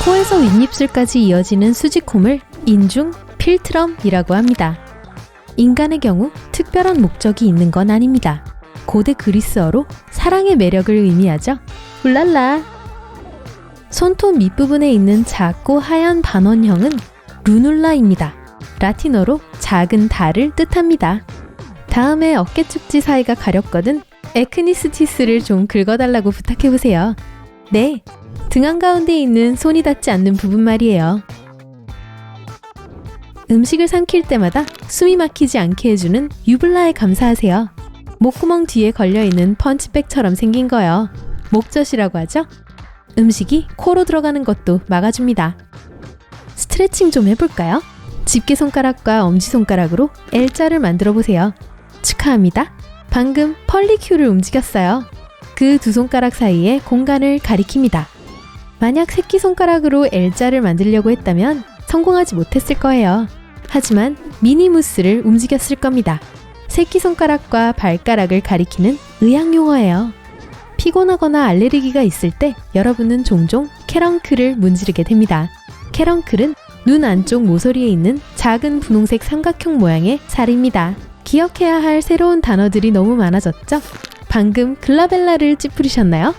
코에서 윗입술까지 이어지는 수지콤을 인중 필트럼이라고 합니다. 인간의 경우 특별한 목적이 있는 건 아닙니다. 고대 그리스어로 사랑의 매력을 의미하죠. 울랄라! 손톱 밑부분에 있는 작고 하얀 반원형은 루눌라입니다. 라틴어로 작은 달을 뜻합니다. 다음에 어깨 축지 사이가 가렵거든 에크니스티스를 좀 긁어달라고 부탁해보세요. 네, 등 한가운데 있는 손이 닿지 않는 부분 말이에요. 음식을 삼킬 때마다 숨이 막히지 않게 해주는 유블라에 감사하세요. 목구멍 뒤에 걸려있는 펀치백처럼 생긴 거요. 목젖이라고 하죠? 음식이 코로 들어가는 것도 막아줍니다. 스트레칭 좀 해볼까요? 집게손가락과 엄지손가락으로 L자를 만들어보세요. 축하합니다. 방금 펄리큐를 움직였어요. 그 두 손가락 사이에 공간을 가리킵니다. 만약 새끼손가락으로 L자를 만들려고 했다면 성공하지 못했을 거예요. 하지만 미니무스를 움직였을 겁니다. 새끼손가락과 발가락을 가리키는 의학용어예요. 피곤하거나 알레르기가 있을 때 여러분은 종종 캐런클을 문지르게 됩니다. 캐런클은 눈 안쪽 모서리에 있는 작은 분홍색 삼각형 모양의 살입니다. 기억해야 할 새로운 단어들이 너무 많아졌죠? 방금 글라벨라를 찌푸리셨나요?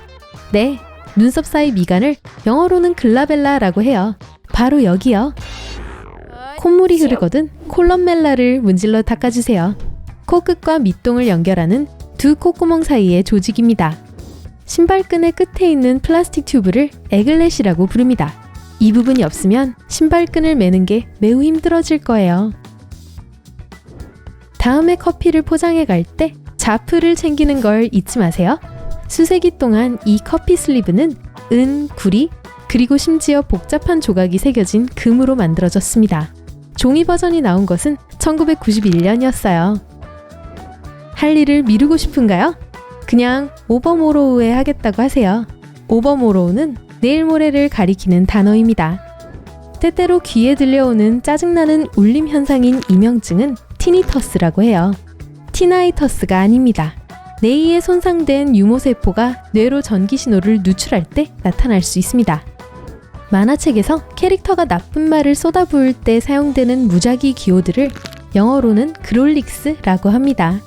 네, 눈썹 사이 미간을 영어로는 글라벨라라고 해요. 바로 여기요. 콧물이 흐르거든 콜럼멜라를 문질러 닦아주세요. 코끝과 밑동을 연결하는 두 콧구멍 사이의 조직입니다. 신발끈의 끝에 있는 플라스틱 튜브를 에글렛이라고 부릅니다. 이 부분이 없으면 신발끈을 매는 게 매우 힘들어질 거예요. 다음에 커피를 포장해 갈 때 자프를 챙기는 걸 잊지 마세요. 수세기 동안 이 커피 슬리브는 은, 구리, 그리고 심지어 복잡한 조각이 새겨진 금으로 만들어졌습니다. 종이 버전이 나온 것은 1991년이었어요. 할 일을 미루고 싶은가요? 그냥 오버모로우에 하겠다고 하세요. 오버모로우는 내일 모레를 가리키는 단어입니다. 때때로 귀에 들려오는 짜증나는 울림 현상인 이 명증은 티니터스라고 해요. 티나이터스가 아닙니다. 뇌이에 손상된 유모세포가 뇌로 전기 신호를 누출할 때 나타날 수 있습니다. 만화책에서 캐릭터가 나쁜 말을 쏟아부을 때 사용되는 무작위 기호들을 영어로는 그롤릭스라고 합니다.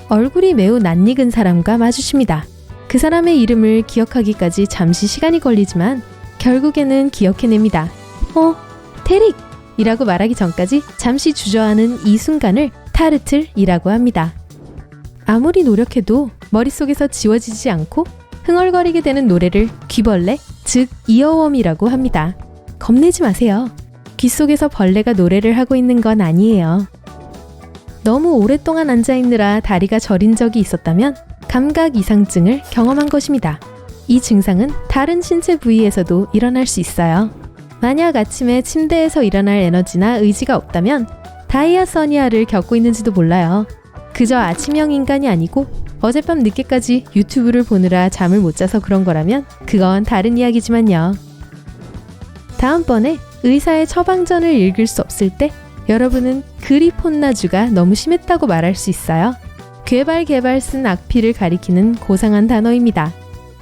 얼굴이 매우 낯익은 사람과 마주칩니다. 그 사람의 이름을 기억하기까지 잠시 시간이 걸리지만 결국에는 기억해냅니다. 테릭! 이라고 말하기 전까지 잠시 주저하는 이 순간을 타르틀이라고 합니다. 아무리 노력해도 머릿속에서 지워지지 않고 흥얼거리게 되는 노래를 귀벌레, 즉 이어웜이라고 합니다. 겁내지 마세요. 귀 속에서 벌레가 노래를 하고 있는 건 아니에요. 너무 오랫동안 앉아있느라 다리가 저린 적이 있었다면 감각 이상증을 경험한 것입니다. 이 증상은 다른 신체 부위에서도 일어날 수 있어요. 만약 아침에 침대에서 일어날 에너지나 의지가 없다면 다이아서니아를 겪고 있는지도 몰라요. 그저 아침형 인간이 아니고 어젯밤 늦게까지 유튜브를 보느라 잠을 못 자서 그런 거라면 그건 다른 이야기지만요. 다음번에 의사의 처방전을 읽을 수 없을 때 여러분은 그리폰나주가 너무 심했다고 말할 수 있어요. 괴발 쓴 악피를 가리키는 고상한 단어입니다.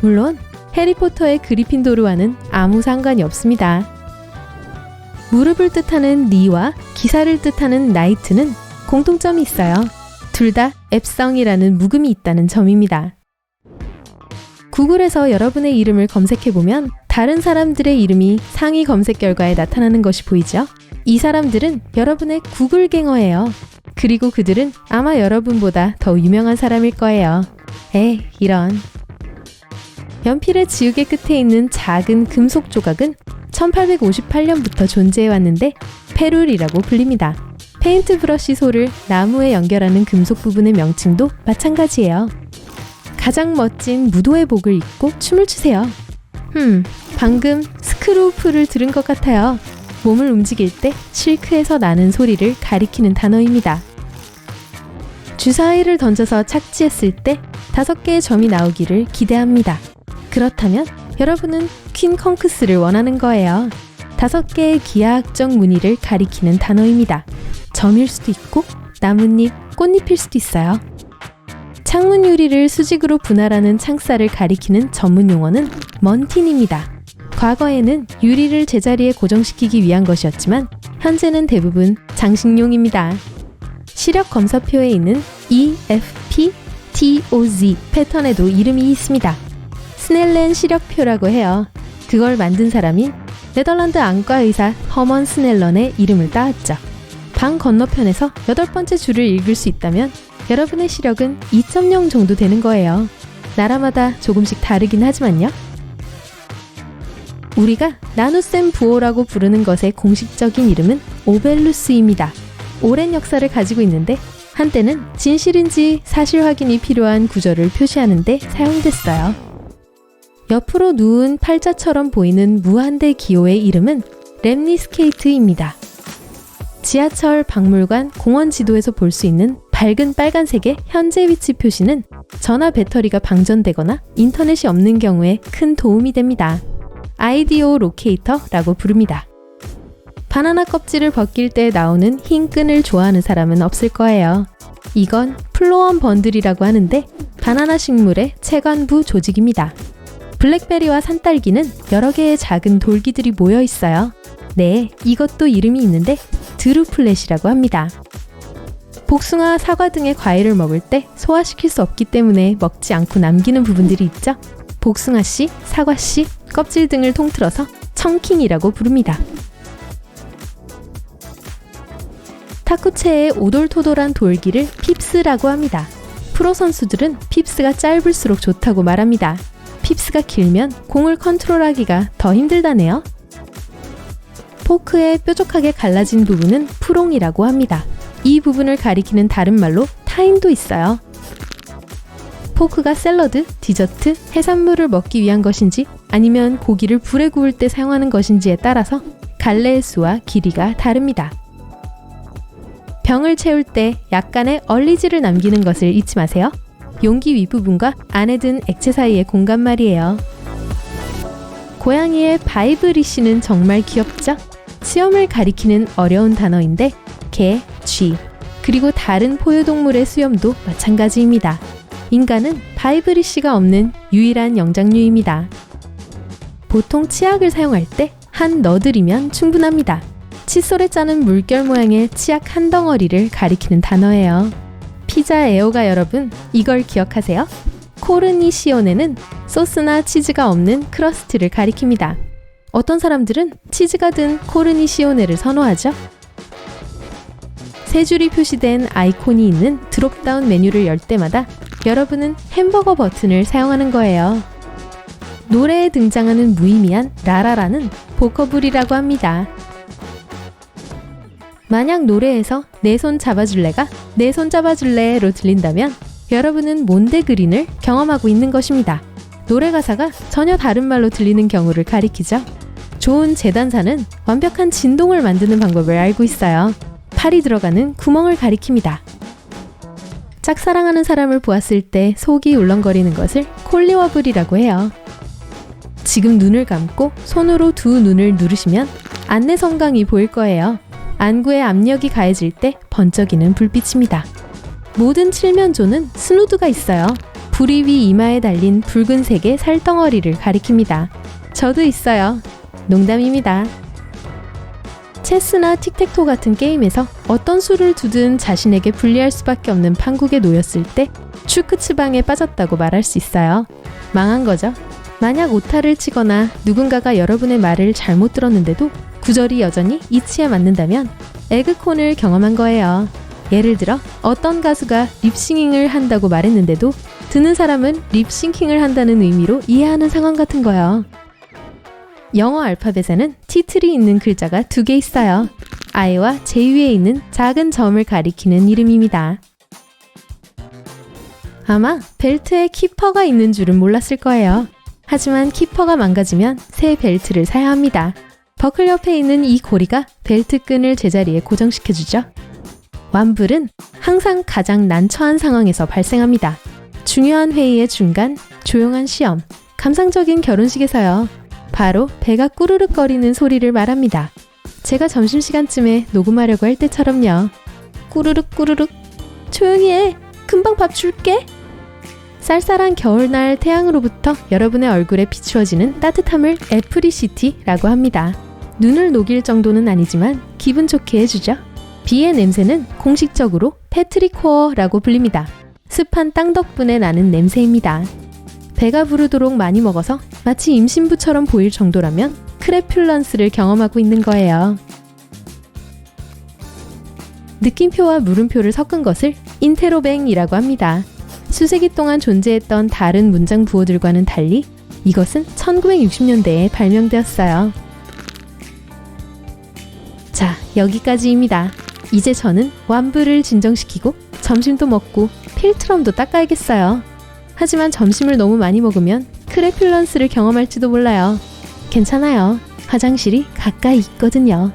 물론 해리포터의 그리핀도르와는 아무 상관이 없습니다. 무릎을 뜻하는 니와 기사를 뜻하는 나이트는 공통점이 있어요. 둘 다 앱성이라는 묵음이 있다는 점입니다. 구글에서 여러분의 이름을 검색해보면 다른 사람들의 이름이 상위 검색 결과에 나타나는 것이 보이죠? 이 사람들은 여러분의 구글갱어예요. 그리고 그들은 아마 여러분보다 더 유명한 사람일 거예요. 이런. 연필의 지우개 끝에 있는 작은 금속 조각은 1858년부터 존재해왔는데 페룰이라고 불립니다. 페인트 브러쉬 솔을 나무에 연결하는 금속 부분의 명칭도 마찬가지예요. 가장 멋진 무도회 복을 입고 춤을 추세요. 방금 스크루프를 들은 것 같아요. 몸을 움직일 때 실크에서 나는 소리를 가리키는 단어입니다. 주사위를 던져서 착지했을 때 5개의 점이 나오기를 기대합니다. 그렇다면 여러분은 퀸 컹크스를 원하는 거예요. 5개의 기하학적 무늬를 가리키는 단어입니다. 점일 수도 있고 나뭇잎, 꽃잎일 수도 있어요. 창문 유리를 수직으로 분할하는 창살을 가리키는 전문 용어는 먼틴입니다. 과거에는 유리를 제자리에 고정시키기 위한 것이었지만 현재는 대부분 장식용입니다. 시력 검사표에 있는 EFP, TOZ 패턴에도 이름이 있습니다. 스넬렌 시력표라고 해요. 그걸 만든 사람인 네덜란드 안과 의사 허먼 스넬런의 이름을 따왔죠. 방 건너편에서 8번째 줄을 읽을 수 있다면 여러분의 시력은 2.0 정도 되는 거예요. 나라마다 조금씩 다르긴 하지만요. 우리가 나누셈 부호라고 부르는 것의 공식적인 이름은 오벨루스입니다. 오랜 역사를 가지고 있는데 한때는 진실인지 사실 확인이 필요한 구절을 표시하는 데 사용됐어요. 옆으로 누운 팔자처럼 보이는 무한대 기호의 이름은 렘니스케이트입니다. 지하철, 박물관, 공원 지도에서 볼 수 있는 밝은 빨간색의 현재 위치 표시는 전화 배터리가 방전되거나 인터넷이 없는 경우에 큰 도움이 됩니다. 아이디오 로케이터라고 부릅니다. 바나나 껍질을 벗길 때 나오는 흰 끈을 좋아하는 사람은 없을 거예요. 이건 플로엄 번들이라고 하는데 바나나 식물의 채관부 조직입니다. 블랙베리와 산딸기는 여러 개의 작은 돌기들이 모여 있어요. 네, 이것도 이름이 있는데 드루플렛이라고 합니다. 복숭아, 사과 등의 과일을 먹을 때 소화시킬 수 없기 때문에 먹지 않고 남기는 부분들이 있죠. 복숭아씨, 사과씨, 껍질 등을 통틀어서 청킹이라고 부릅니다. 탁구채의 오돌토돌한 돌기를 핍스라고 합니다. 프로 선수들은 핍스가 짧을수록 좋다고 말합니다. 핍스가 길면 공을 컨트롤하기가 더 힘들다네요. 포크의 뾰족하게 갈라진 부분은 프롱이라고 합니다. 이 부분을 가리키는 다른 말로 타임도 있어요. 포크가 샐러드, 디저트, 해산물을 먹기 위한 것인지 아니면 고기를 불에 구울 때 사용하는 것인지에 따라서 갈래의 수와 길이가 다릅니다. 병을 채울 때 약간의 얼리지를 남기는 것을 잊지 마세요. 용기 윗부분과 안에 든 액체 사이의 공간 말이에요. 고양이의 바이브리쉬는 정말 귀엽죠? 수염을 가리키는 어려운 단어인데 개, 쥐, 그리고 다른 포유동물의 수염도 마찬가지입니다. 인간은 바이브리쉬가 없는 유일한 영장류입니다. 보통 치약을 사용할 때 한 너드리면 충분합니다. 칫솔에 짜는 물결 모양의 치약 한 덩어리를 가리키는 단어예요. 피자 애호가 여러분, 이걸 기억하세요? 코르니시오네는 소스나 치즈가 없는 크러스트를 가리킵니다. 어떤 사람들은 치즈가 든 코르니시오네를 선호하죠. 세 줄이 표시된 아이콘이 있는 드롭다운 메뉴를 열 때마다 여러분은 햄버거 버튼을 사용하는 거예요. 노래에 등장하는 무의미한 라라라는 보커블이라고 합니다. 만약 노래에서 내 손 잡아줄래가 내 손 잡아줄래로 들린다면 여러분은 몬데그린을 경험하고 있는 것입니다. 노래 가사가 전혀 다른 말로 들리는 경우를 가리키죠. 좋은 재단사는 완벽한 진동을 만드는 방법을 알고 있어요. 팔이 들어가는 구멍을 가리킵니다. 짝사랑하는 사람을 보았을 때 속이 울렁거리는 것을 콜리워블이라고 해요. 지금 눈을 감고 손으로 두 눈을 누르시면 안내 성강이 보일 거예요. 안구에 압력이 가해질 때 번쩍이는 불빛입니다. 모든 칠면조는 스누드가 있어요. 부리 위 이마에 달린 붉은색의 살덩어리를 가리킵니다. 저도 있어요. 농담입니다. 체스나 틱택토 같은 게임에서 어떤 수를 두든 자신에게 불리할 수밖에 없는 판국에 놓였을 때 추크츠방에 빠졌다고 말할 수 있어요. 망한 거죠. 만약 오타를 치거나 누군가가 여러분의 말을 잘못 들었는데도 구절이 여전히 이치에 맞는다면 에그콘을 경험한 거예요. 예를 들어 어떤 가수가 립싱잉을 한다고 말했는데도 듣는 사람은 립싱킹을 한다는 의미로 이해하는 상황 같은 거예요. 영어 알파벳에는 티틀이 있는 글자가 2개 있어요. I와 J 위에 있는 작은 점을 가리키는 이름입니다. 아마 벨트에 키퍼가 있는 줄은 몰랐을 거예요. 하지만 키퍼가 망가지면 새 벨트를 사야 합니다. 버클 옆에 있는 이 고리가 벨트 끈을 제자리에 고정시켜주죠. 완불은 항상 가장 난처한 상황에서 발생합니다. 중요한 회의의 중간, 조용한 시험, 감상적인 결혼식에서요. 바로 배가 꾸르륵거리는 소리를 말합니다. 제가 점심시간쯤에 녹음하려고 할 때처럼요. 꾸르륵 꾸르륵. 조용히 해. 금방 밥 줄게. 쌀쌀한 겨울날 태양으로부터 여러분의 얼굴에 비추어지는 따뜻함을 애프리시티라고 합니다. 눈을 녹일 정도는 아니지만 기분 좋게 해주죠. 비의 냄새는 공식적으로 페트리코어라고 불립니다. 습한 땅 덕분에 나는 냄새입니다. 배가 부르도록 많이 먹어서 마치 임신부처럼 보일 정도라면 크레퓰런스를 경험하고 있는 거예요. 느낌표와 물음표를 섞은 것을 인테로뱅이라고 합니다. 수세기 동안 존재했던 다른 문장 부호들과는 달리 이것은 1960년대에 발명되었어요. 자, 여기까지입니다. 이제 저는 완부를 진정시키고 점심도 먹고 필트럼도 닦아야겠어요. 하지만 점심을 너무 많이 먹으면 크레퓰런스를 경험할지도 몰라요. 괜찮아요. 화장실이 가까이 있거든요.